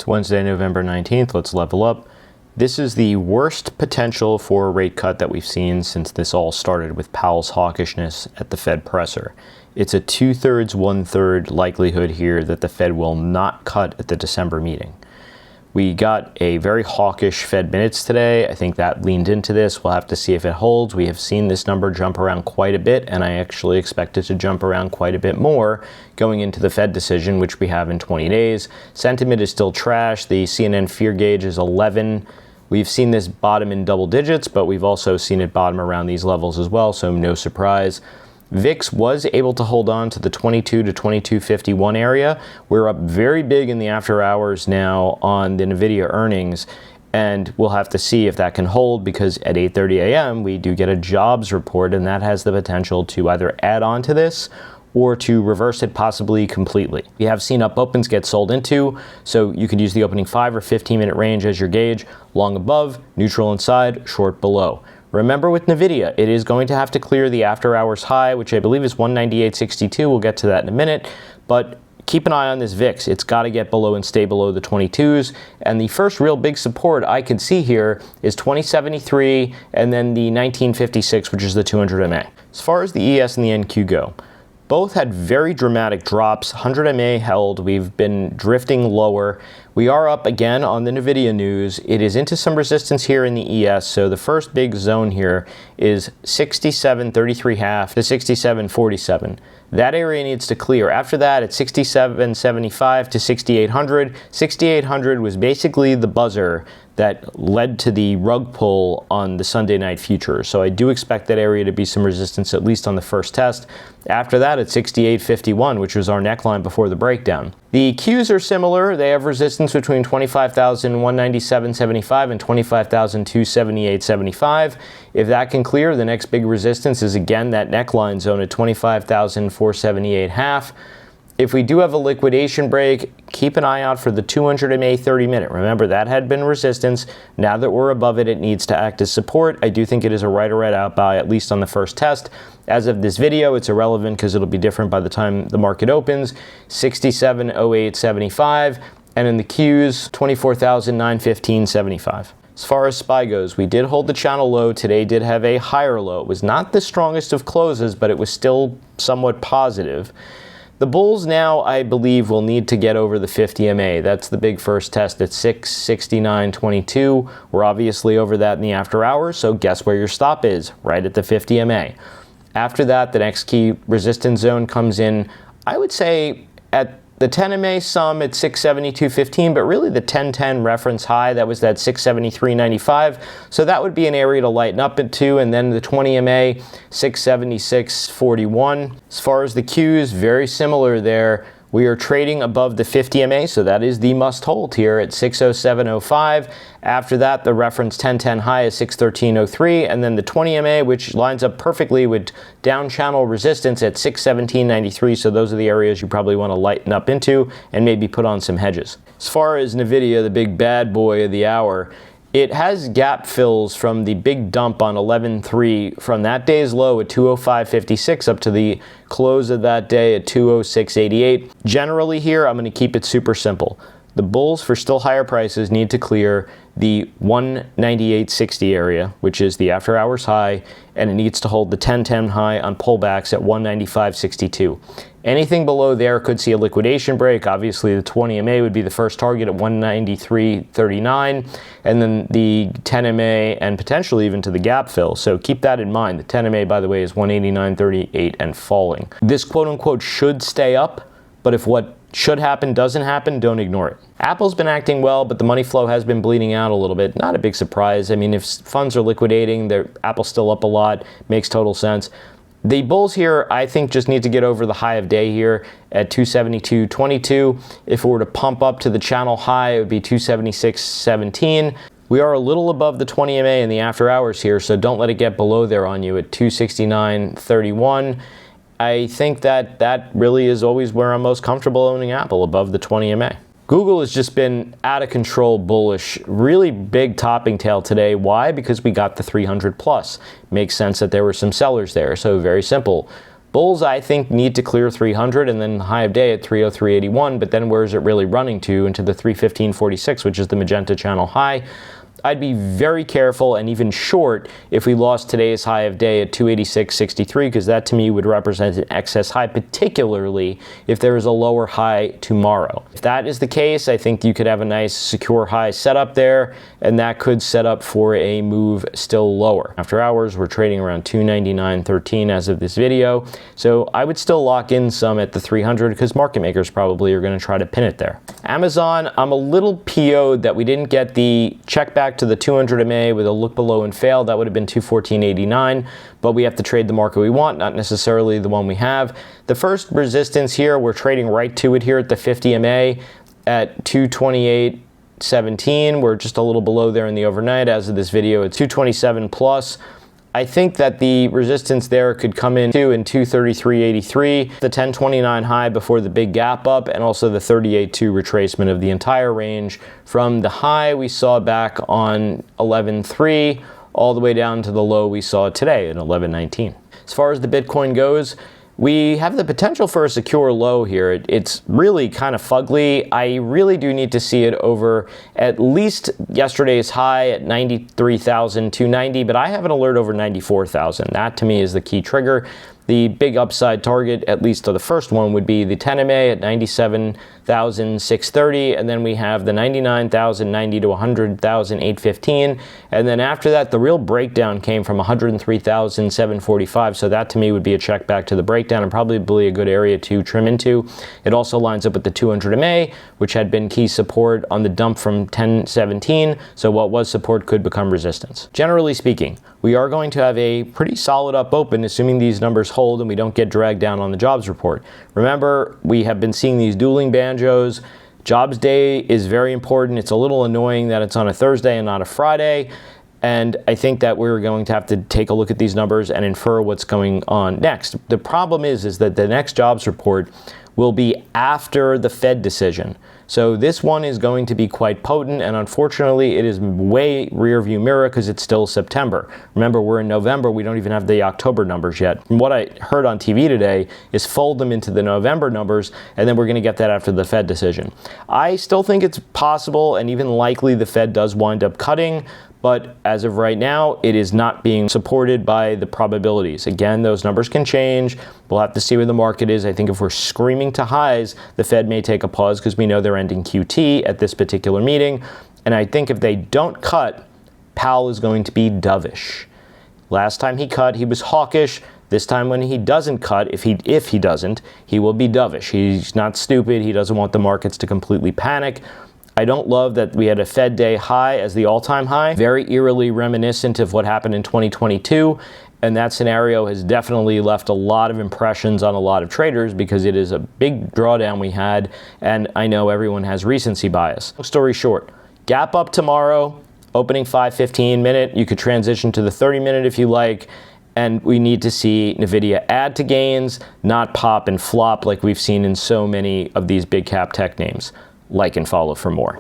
It's Wednesday, November 19th. Let's level up. This is the worst potential for a rate cut that we've seen since this all started with Powell's hawkishness at the Fed presser. It's a 2/3, 1/3 likelihood here that the Fed will not cut at the December meeting. We got a very hawkish Fed minutes today. I think that leaned into this. We'll have to see if it holds. We have seen this number jump around quite a bit, and I actually expect it to jump around quite a bit more going into the Fed decision, which we have in 20 days. Sentiment is still trash. The CNN fear gauge is 11. We've seen this bottom in double digits, but we've also seen it bottom around these levels as well, so no surprise. VIX was able to hold on to the 22 to 2251 area. We're up very big in the after hours now on the NVDA earnings, and we'll have to see if that can hold, because at 8:30 a.m. we do get a jobs report, and that has the potential to either add on to this or to reverse it possibly completely. We have seen up opens get sold into, so you could use the opening 5 or 15-minute range as your gauge, long above, neutral inside, short below. Remember with NVIDIA, it is going to have to clear the after hours high, which I believe is 198.62. We'll get to that in a minute, but keep an eye on this VIX. It's got to get below and stay below the 22s, and the first real big support I can see here is 2073 and then the 1956, which is the 200 MA. As far as the ES and the NQ go, both had very dramatic drops. 100 MA held. We've been drifting lower. We are up again on the NVIDIA news. It is into some resistance here in the ES. So the first big zone here is 67.33.5 to 67.47. That area needs to clear. After that, it's 67.75 to 6800. 6800 was basically the buzzer that led to the rug pull on the Sunday night future. So I do expect that area to be some resistance, at least on the first test. After that, it's 68.51, which was our neckline before the breakdown. The Qs are similar. They have resistance between 25,197.75 and 25,278.75. If that can clear, the next big resistance is again that neckline zone at 25,478.5. If we do have a liquidation break, keep an eye out for the 200 MA 30-minute. Remember, that had been resistance. Now that we're above it, it needs to act as support. I do think it is a right or right out buy, at least on the first test. As of this video, it's irrelevant because it'll be different by the time the market opens. 67.0875, and in the Qs, 24,915.75. As far as SPY goes, we did hold the channel low. Today did have a higher low. It was not the strongest of closes, but it was still somewhat positive. The bulls now, I believe, will need to get over the 50 MA. That's the big first test at 669.22. We're obviously over that in the after hours, so guess where your stop is? Right at the 50 MA. After that, the next key resistance zone comes in, I would say, at the 10 MA some at 672.15, but really the 1010 reference high, that was that 673.95. So that would be an area to lighten up into, and then the 20 MA, 676.41. As far as the Qs, very similar there. We are trading above the 50 MA, so that is the must hold here at 607.05. After that, the reference 1010 high is 613.03, and then the 20 MA, which lines up perfectly with down channel resistance at 617.93. So those are the areas you probably want to lighten up into and maybe put on some hedges. As far as NVIDIA, the big bad boy of the hour, it has gap fills from the big dump on 11.3 from that day's low at 205.56 up to the close of that day at 206.88. Generally here, I'm going to keep it super simple. The bulls for still higher prices need to clear the 198.60 area, which is the after hours high, and it needs to hold the 1010 high on pullbacks at 195.62. Anything below there could see a liquidation break. Obviously, the 20 MA would be the first target at 193.39, and then the 10 MA and potentially even to the gap fill. So keep that in mind. The 10 MA, by the way, is 189.38 and falling. This quote-unquote should stay up, but if what should happen doesn't happen, don't ignore it. Apple's been acting well, but the money flow has been bleeding out a little bit. Not a big surprise. I mean, if funds are liquidating, Apple's still up a lot. Makes total sense. The bulls here, I think, just need to get over the high of day here at 272.22. If it were to pump up to the channel high, it would be 276.17. We are a little above the 20 MA in the after hours here, so don't let it get below there on you at 269.31. I think that really is always where I'm most comfortable owning Apple, above the 20 MA. Google has just been out of control bullish, really big topping tail today. Why? Because we got the 300 plus. Makes sense that there were some sellers there. So very simple. Bulls, I think, need to clear 300 and then high of day at 303.81, but then where is it really running to? Into the 315.46, which is the magenta channel high. I'd be very careful and even short if we lost today's high of day at 286.63, because that to me would represent an excess high, particularly if there is a lower high tomorrow. If that is the case, I think you could have a nice secure high set up there, and that could set up for a move still lower. After hours, we're trading around 299.13 as of this video, so I would still lock in some at the 300 because market makers probably are going to try to pin it there. Amazon, I'm a little PO'd that we didn't get the check back to the 200 MA with a look below and fail. That would have been 214.89, but we have to trade the market we want, not necessarily the one we have. The first resistance here, we're trading right to it here at the 50 MA at 228.17. We're just a little below there in the overnight. As of this video, it's 227 plus. I think that the resistance there could come in 233.83, the 1029 high before the big gap up, and also the 38.2 retracement of the entire range from the high we saw back on 11.3 all the way down to the low we saw today at 11.19. As far as the Bitcoin goes, we have the potential for a secure low here. It's really kind of fugly. I really do need to see it over at least yesterday's high at 93,290, but I have an alert over 94,000. That to me is the key trigger. The big upside target, at least to the first one, would be the 10 MA at 97,630, and then we have the 99,090 to 100,815, and then after that, the real breakdown came from 103,745, so that to me would be a check back to the breakdown and probably a good area to trim into. It also lines up with the 200 MA, which had been key support on the dump from 1017, so what was support could become resistance. Generally speaking, we are going to have a pretty solid up open, assuming these numbers hold and we don't get dragged down on the jobs report. Remember, we have been seeing these dueling banjos. Jobs day is very important. It's a little annoying that it's on a Thursday and not a Friday. And I think that we're going to have to take a look at these numbers and infer what's going on next. The problem is that the next jobs report will be after the Fed decision. So this one is going to be quite potent, and unfortunately it is way rear view mirror because it's still September. Remember, we're in November, we don't even have the October numbers yet. From what I heard on TV today is fold them into the November numbers, and then we're going to get that after the Fed decision. I still think it's possible and even likely the Fed does wind up cutting, but as of right now, it is not being supported by the probabilities. Again, those numbers can change. We'll have to see where the market is. I think if we're screaming to highs, the Fed may take a pause because we know they're ending QT at this particular meeting. And I think if they don't cut, Powell is going to be dovish. Last time he cut, he was hawkish. This time when he doesn't cut, if he doesn't, he will be dovish. He's not stupid. He doesn't want the markets to completely panic. I don't love that we had a Fed day high as the all-time high, very eerily reminiscent of what happened in 2022, and that scenario has definitely left a lot of impressions on a lot of traders because it is a big drawdown we had, and I know everyone has recency bias. Long story short, gap up tomorrow, opening 5:15 minute, you could transition to the 30 minute if you like, and we need to see NVIDIA add to gains, not pop and flop like we've seen in so many of these big cap tech names. Like and follow for more.